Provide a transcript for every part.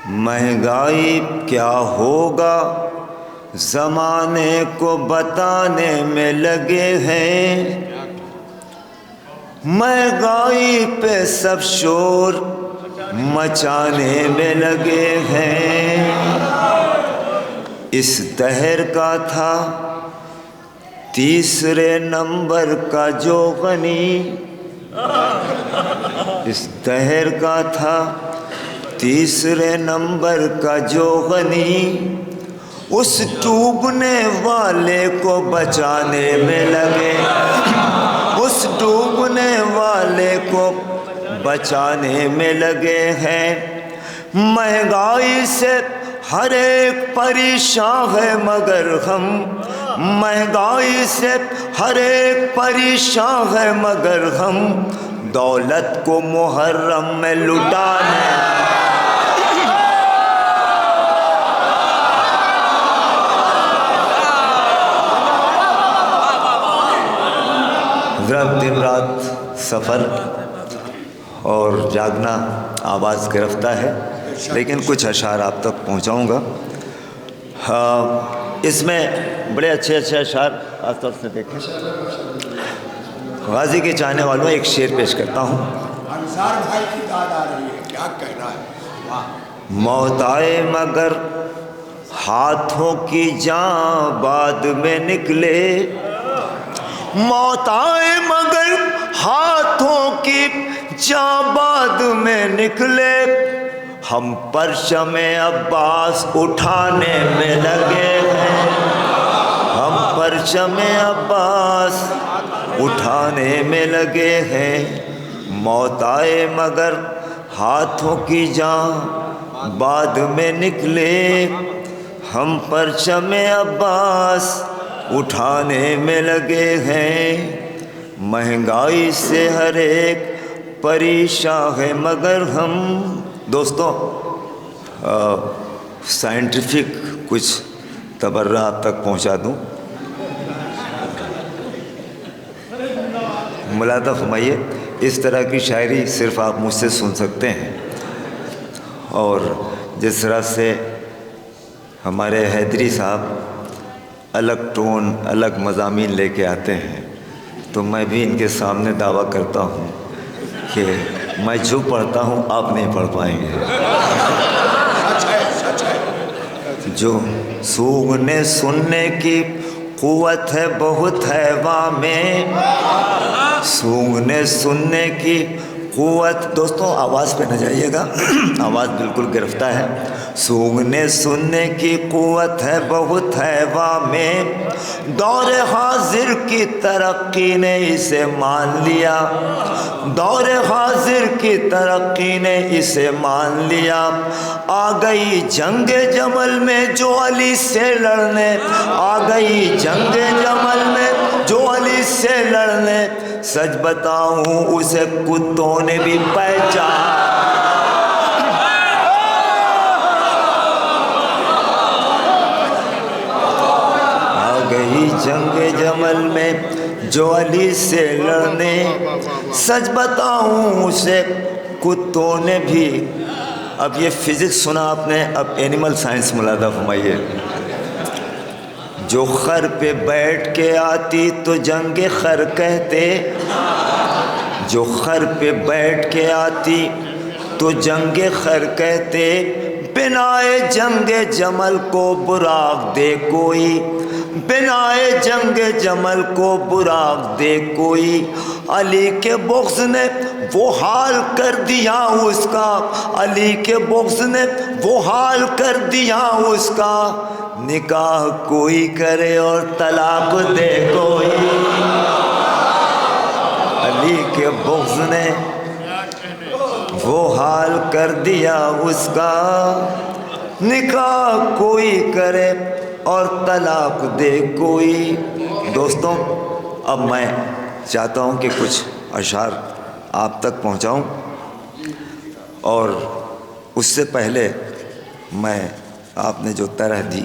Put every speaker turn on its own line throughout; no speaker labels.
مہنگائی کیا ہوگا زمانے کو بتانے میں لگے ہیں، مہنگائی پہ سب شور مچانے میں لگے ہیں۔ اس دہر کا تھا تیسرے نمبر کا جو غنی، اس دہر کا تھا تیسرے نمبر کا جو غنی، اس ڈوبنے والے کو بچانے میں لگے، اس ڈوبنے والے کو بچانے میں لگے ہیں۔ مہنگائی سے ہر ایک پریشان ہے مگر ہم، مہنگائی سے ہر ایک پریشان ہے مگر ہم، دولت کو محرم میں لٹانے۔ دن رات سفر اور جاگنا آواز گرفتہ ہے، لیکن کچھ اشعار آپ تک پہنچاؤں گا۔ اس میں بڑے اچھے اشعار خاص طور سے دیکھیں۔ غازی کے چاہنے والوں ایک شعر پیش کرتا ہوں۔
انصار بھائی کی داد آ رہی ہے، کیا کہنا ہے؟
موت آئے مگر ہاتھوں کی جان بعد میں نکلے، موت آئے مگر ہاتھوں کی جان بعد میں نکلے، ہم پرچم عباس اٹھانے میں لگے ہیں، ہم پرچم عباس اٹھانے میں لگے ہیں۔ موت آئے مگر ہاتھوں کی جان بعد میں نکلے، ہم پرچم عباس اٹھانے میں لگے ہیں۔ مہنگائی سے ہر ایک پریشان ہے مگر ہم۔ دوستوں، سائنٹیفک کچھ تبرہ آپ تک پہنچا دوں۔ ملاحظہ فرمائیے، اس طرح کی شاعری صرف آپ مجھ سے سن سکتے ہیں، اور جس طرح سے ہمارے حیدری صاحب الگ ٹون الگ مضامین لے کے آتے ہیں، تو میں بھی ان کے سامنے دعویٰ کرتا ہوں کہ میں جو پڑھتا ہوں آپ نہیں پڑھ پائیں گے۔ جو سونگنے سننے کی قوت ہے بہت ہے واں میں، سونگنے سننے کی قوت، دوستوں آواز پہ نہ جائیے گا، آواز بالکل گرفتہ ہے۔ سونگنے سننے کی قوت ہے بہت ہے واں میں، دور حاضر کی ترقی نے اسے مان لیا، دور حاضر کی ترقی نے اسے مان لیا۔ آ گئی جنگ جمل میں جو علی سے لڑنے، آ گئی جنگ جمل میں جو علی سے لڑنے، سچ بتاؤں اسے کتوں نے بھی پہچان۔ آ گئی جنگ جمل میں جو علی سے لڑنے، سچ بتاؤں اسے کتوں نے بھی۔ اب یہ فزکس سنا آپ نے، اب اینیمل سائنس ملاحظہ فرمائیے۔ جو خر پہ بیٹھ کے آتی تو جنگ خر کہتے، جو خر پہ بیٹھ کے آتی تو جنگ خر کہتے، بنائے جنگ جمل کو براق دے کوئی، بنائے جنگ جمل کو براق دے کوئی۔ علی کے بغض نے وہ حال کر دیا اس کا، علی کے بغض نے وہ حال کر دیا اس کا، نکاح کوئی کرے اور طلاق دے کوئی۔ علی کے بغض نے وہ حال کر دیا اس کا، نکاح کوئی کرے اور طلاق دے کوئی۔ دوستوں، اب میں چاہتا ہوں کہ کچھ اشعار آپ تک پہنچاؤں، اور اس سے پہلے میں آپ نے جو طرح دی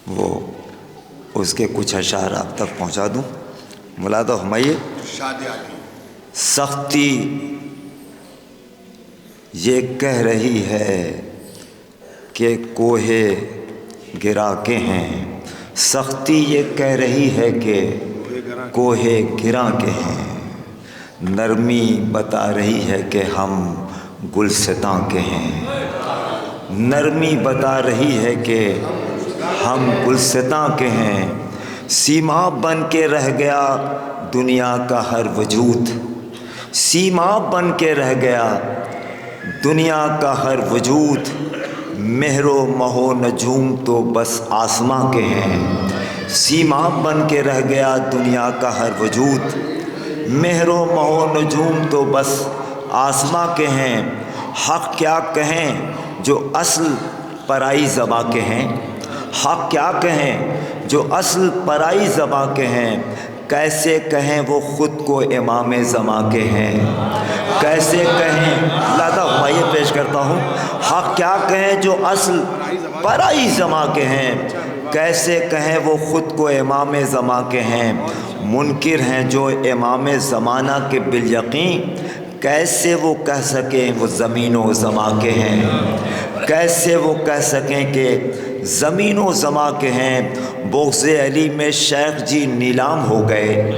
وہ اس کے کچھ اشعار آپ تک پہنچا دوں۔ ملاحظہ فرمائیے۔ سختی یہ کہہ رہی ہے کہ کوہے گرا کے ہیں، سختی یہ کہہ رہی ہے کہ کوہے گرا کے ہیں، نرمی بتا رہی ہے کہ ہم گلستاں کے ہیں، نرمی بتا رہی ہے کہ ہم گلستاں کے ہیں، سیما بن کے رہ گیا دنیا کا ہر وجود، سیما بن کے رہ گیا دنیا کا ہر وجود، مہر و مہو نجوم تو بس آسماں کے ہیں، سیما بن کے رہ گیا دنیا کا ہر وجود، مہر و مہو نجوم تو بس آسماں کے ہیں، حق کیا کہیں جو اصل پرائی زباں کے ہیں، حق کیا کہیں جو اصل پرائی زباں کے ہیں، کیسے کہیں وہ خود کو امام زماں کے ہیں، کیسے کہیں لاتا میں یہ پیش کرتا ہوں، حق کیا کہیں جو اصل پرائی زماں کے ہیں، کیسے کہیں وہ خود کو امام زماں کے ہیں، منکر ہیں جو امام زمانہ کے بالیقین، کیسے وہ کہہ سکیں وہ زمین و زماں کے ہیں، کیسے وہ کہہ سکیں کہ زمین و زماں کے ہیں، بغض علی میں شیخ جی نیلام ہو گئے،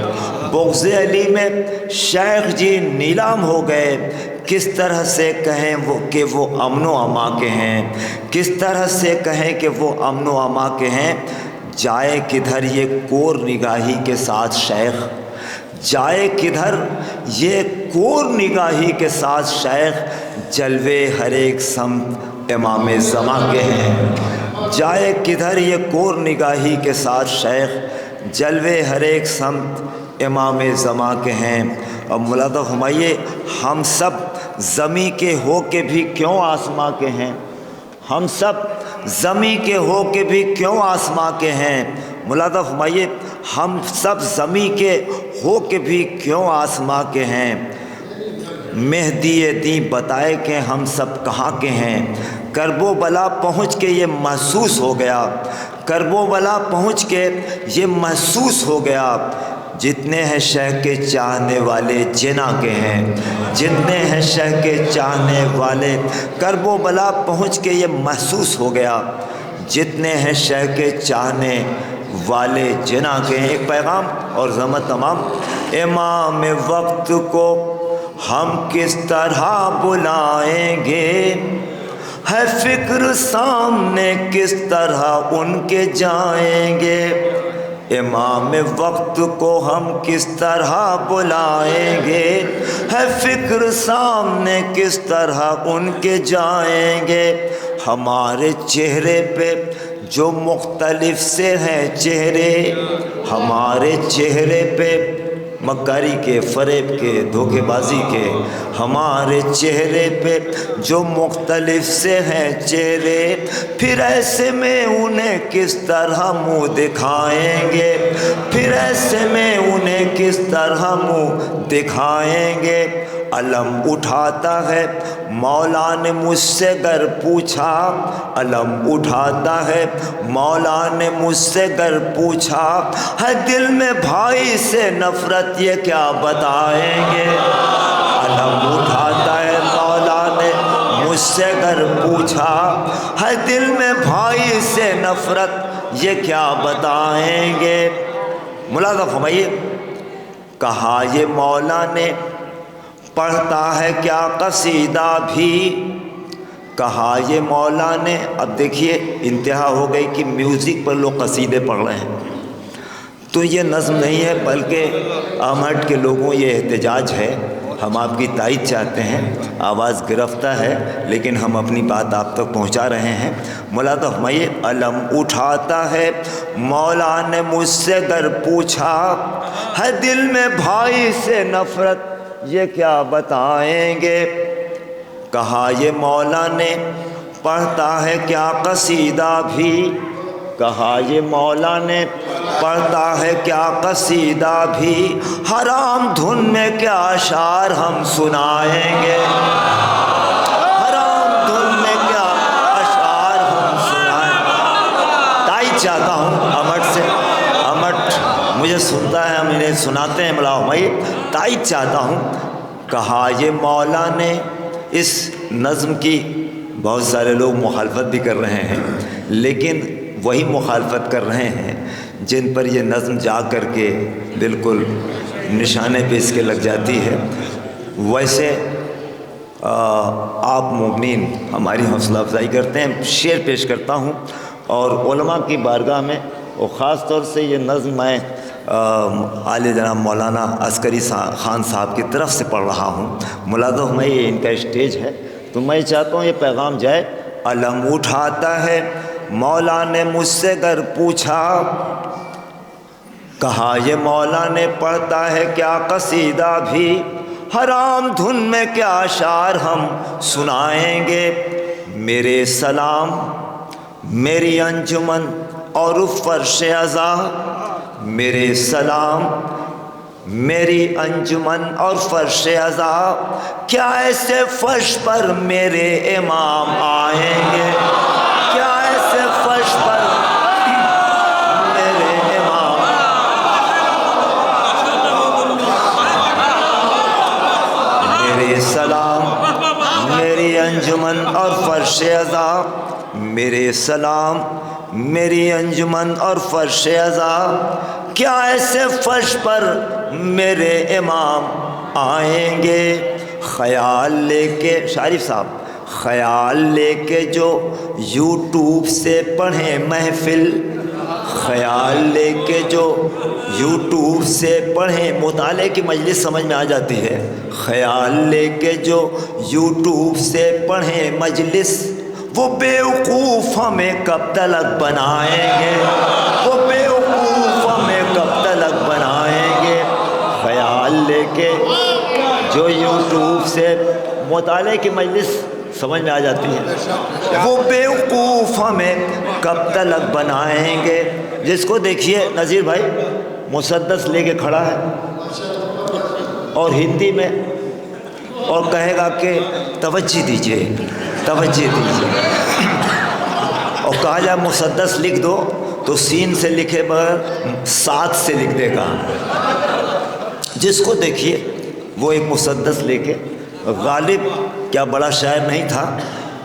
بغض علی میں شیخ جی نیلام ہو گئے، کس طرح سے کہیں وہ کہ وہ امن و اما کے ہیں، کس طرح سے کہیں کہ وہ امن و اما کے ہیں، جائے کدھر یہ کور نگاہی کے ساتھ شیخ، جائے کدھر یہ کور نگاہی کے ساتھ شیخ، جلوے ہر ایک سمت امام زماں کے ہیں، جائے کدھر یہ کور نگاہی کے ساتھ شیخ، جلوے ہر ایک سمت امام زماں کے ہیں۔ اب ملاحظہ فرمائیے، ہم سب زمیں کے ہو کے بھی کیوں آسماں کے ہیں، ہم سب زمیں کے ہو کے بھی کیوں آسماں کے ہیں، ملاحظہ فرمائیے ہم سب زمیں کے ہو کے بھی کیوں آسماں کے ہیں، مہدی دین بتائے کہ ہم سب کہاں کے ہیں، کرب و بلا پہنچ کے یہ محسوس ہو گیا، کرب و بلا پہنچ کے یہ محسوس ہو گیا، جتنے ہیں شہ کے چاہنے والے جنا کے ہیں، جتنے ہیں شہ کے چاہنے والے، کرب و بلا پہنچ کے یہ محسوس ہو گیا، جتنے ہیں شہ کے چاہنے والے جنا کے ہیں۔ ایک پیغام اور ضمت تمام، امام وقت کو ہم کس طرح بلائیں گے، ہے فکر سامنے کس طرح ان کے جائیں گے، امام وقت کو ہم کس طرح بلائیں گے، ہے فکر سامنے کس طرح ان کے جائیں گے، ہمارے چہرے پہ جو مختلف سے ہیں چہرے، ہمارے چہرے پہ مکاری کے، فریب کے، دھوکے بازی کے، ہمارے چہرے پہ جو مختلف سے ہیں چہرے، پھر ایسے میں انہیں کس طرح منہ دکھائیں گے، پھر ایسے میں انہیں کس طرح منہ دکھائیں گے، علم اٹھاتا ہے مولا نے مجھ سے گر پوچھا، علم اٹھاتا ہے مولا نے مجھ سے گر پوچھا، ہے دل میں بھائی سے نفرت یہ کیا بتائیں گے، علم اٹھاتا ہے مولا نے مجھ سے گر پوچھا، ہے دل میں بھائی سے نفرت یہ کیا بتائیں گے۔ ملاحظہ فرمائیے، کہا یہ مولا نے پڑھتا ہے کیا قصیدہ بھی، کہا یہ مولا نے، اب دیکھیے انتہا ہو گئی کہ میوزک پر لوگ قصیدے پڑھ رہے ہیں، تو یہ نظم نہیں ہے بلکہ آمٹ کے لوگوں یہ احتجاج ہے، ہم آپ کی تائید چاہتے ہیں، آواز گرفتہ ہے لیکن ہم اپنی بات آپ تک پہنچا رہے ہیں۔ ملاحظہ فرمائیے، علم اٹھاتا ہے مولا نے مجھ سے گر پوچھا، ہے دل میں بھائی سے نفرت یہ کیا بتائیں گے، کہا یہ مولا نے پڑھتا ہے کیا قصیدہ بھی، کہا یہ مولا نے پڑھتا ہے کیا قصیدہ بھی، حرام دھن میں کیا اشعار ہم سنائیں گے، حرام دھن میں کیا اشعار ہم سنائیں گے۔ تائید چاہتا ہوں امٹ سے، امٹ مجھے سنتا ہے، ہم انہیں سناتے ہیں، ملا بھائی تائید چاہتا ہوں، کہا یہ مولا نے اس نظم کی بہت سارے لوگ مخالفت بھی کر رہے ہیں، لیکن وہی مخالفت کر رہے ہیں جن پر یہ نظم جا کر کے بالکل نشانے پہ اس کے لگ جاتی ہے۔ ویسے آپ مومنین ہماری حوصلہ افزائی کرتے ہیں۔ شعر پیش کرتا ہوں اور علماء کی بارگاہ میں، اور خاص طور سے یہ نظم میں عالی جناب مولانا عسکری خان صاحب کی طرف سے پڑھ رہا ہوں۔ ملازم میں یہ ان کا اسٹیج ہے، تو میں چاہتا ہوں یہ پیغام جائے۔ علم اٹھاتا ہے مولا نے مجھ سے گر پوچھا، کہا یہ مولا نے پڑھتا ہے کیا قصیدہ بھی، حرام دھن میں کیا اشعار ہم سنائیں گے۔ میرے سلام میری انجمن اور فرش عزا، میرے سلام میری انجمن اور فرش عزا، کیا ایسے فرش پر میرے امام آئیں گے، کیا ایسے فرش پر میرے امام۔ میرے سلام میری انجمن اور فرش عزا، میرے سلام میری انجمن اور فرش عزا، کیا ایسے فرش پر میرے امام آئیں گے۔ خیال لے کے، شارف صاحب، خیال لے کے جو یوٹیوب سے پڑھیں محفل، خیال لے کے جو یوٹیوب سے پڑھیں، مطالعے کی مجلس سمجھ میں آ جاتی ہے۔ خیال لے کے جو یوٹیوب سے پڑھیں مجلس، وہ بیوقوف ہمیں کب تلک بنائیں گے، وہ بیوقوف ہمیں کب تلک بنائیں گے۔ خیال لے کے جو یوٹیوب سے مطالعے کی مجلس سمجھ میں آ جاتی ہے، وہ بیوقوف ہمیں کب تلک بنائیں گے۔ جس کو دیکھیے نذیر بھائی مسدس لے کے کھڑا ہے اور ہندی میں، اور کہے گا کہ توجہ دیجیے توجہ دیجیے، اور کہا جائے مسدس لکھ دو تو سین سے لکھے بغیر سات سے لکھ دے گا۔ جس کو دیکھیے وہ ایک مسدس لے کے، غالب کیا بڑا شاعر نہیں تھا،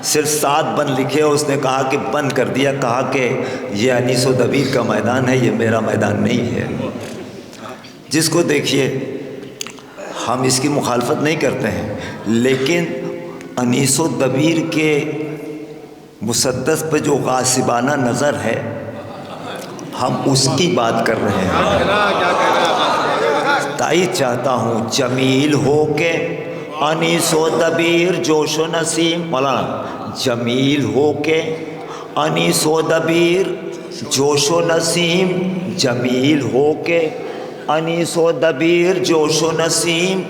صرف 7 بند لکھے اور اس نے کہا کہ بند کر دیا، کہا کہ یہ انیس و دبیر کا میدان ہے، یہ میرا میدان نہیں ہے۔ جس کو دیکھیے ہم اس کی مخالفت نہیں کرتے ہیں، لیکن انیس و دبیر کے مسدس پہ جو غاصبانہ نظر ہے ہم اس کی بات کر رہے ہیں۔ تائید چاہتا ہوں جمیل ہو کے انیس و دبیر جوش و نسیم، مولانا جمیل ہو کے انیس و دبیر جوش و نسیم، جمیل ہو کے انیس و دبیر جوش و نسیم،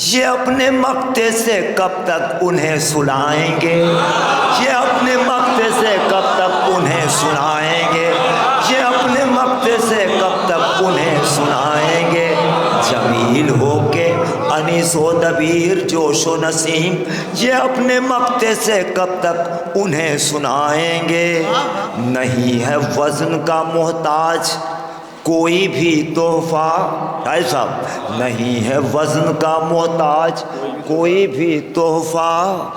یہ اپنے مقتے سے کب تک انہیں سنائیں گے، یہ اپنے مقتے سے کب تک انہیں سنائیں گے، یہ اپنے مقتے سے کب تک انہیں سنائیں گے۔ جمیل ہو کے انیس و دبیر جوش و نسیم، یہ اپنے مقتے سے کب تک انہیں سنائیں گے۔ نہیں ہے وزن کا محتاج کوئی بھی تحفہ، شاہد صاحب، نہیں ہے وزن کا محتاج کوئی بھی تحفہ،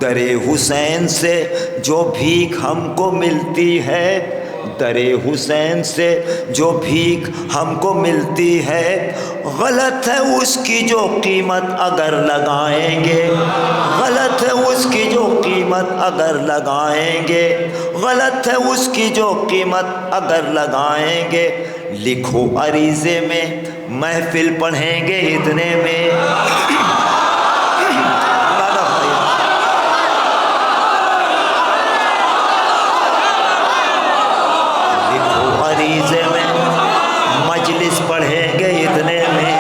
در حسین سے جو بھیک ہم کو ملتی ہے، در حسین سے جو بھیک ہم کو ملتی ہے، غلط ہے اس کی جو قیمت اگر لگائیں گے، غلط ہے اس کی جو قیمت اگر لگائیں گے، غلط ہے اس کی جو قیمت اگر لگائیں گے۔ لکھو عریضے میں محفل پڑھیں گے اتنے میں، لکھو عریضے میں مجلس پڑھیں گے اتنے میں،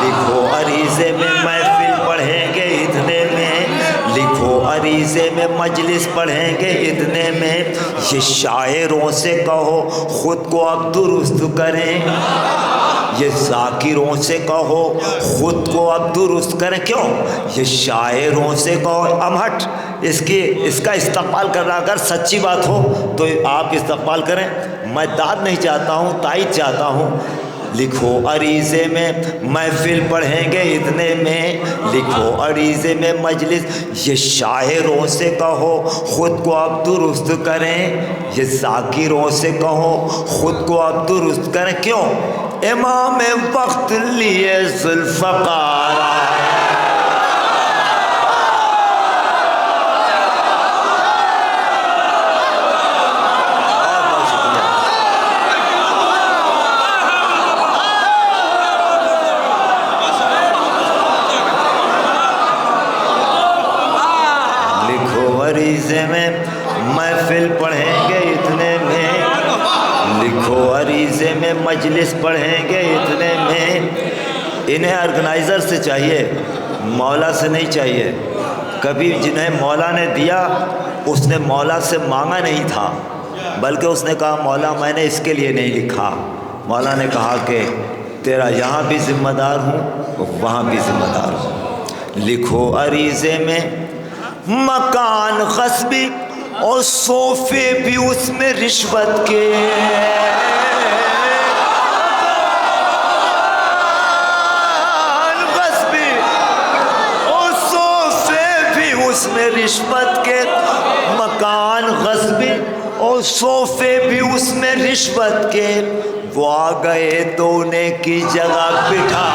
لکھو عریضے میں محفل پڑھیں گے اتنے میں، لکھو عریضے میں مجلس پڑھیں گے اتنے میں۔ یہ شاعروں سے کہو خود کو اب درست کریں، یہ ذاکروں سے کہو خود کو اب درست کریں۔ کیوں؟ یہ شاعروں سے کہو، اب ہٹ اس کا استقبال کرنا، اگر سچی بات ہو تو آپ استقبال کریں، میں داد نہیں چاہتا ہوں، تائید چاہتا ہوں۔ لکھو عریضے میں محفل پڑھیں گے اتنے میں، لکھو عریضے میں مجلس، یہ شاعروں سے کہو خود کو اب درست کریں، یہ ذاکروں سے کہو خود کو اب درست کریں۔ کیوں؟ امام وقت لیے ذوالفقار آئے، عریضے میں محفل پڑھیں گے اتنے میں، لکھو عریضے میں مجلس پڑھیں گے اتنے میں۔ انہیں آرگنائزر سے چاہیے، مولا سے نہیں چاہیے۔ کبھی جنہیں مولا نے دیا اس نے مولا سے مانگا نہیں تھا، بلکہ اس نے کہا مولا میں نے اس کے لیے نہیں لکھا۔ مولا نے کہا کہ تیرا یہاں بھی ذمہ دار ہوں وہاں بھی ذمہ دار ہوں۔ لکھو عریضے میں مکان غصبی اور صوفے بھی اس میں رشوت کے، مکان غصبی اور صوفے بھی اس میں رشوت کے، مکان غصبی اور صوفے بھی اس میں رشوت کے، وہ آ گئے تو انہیں کی جگہ بٹھا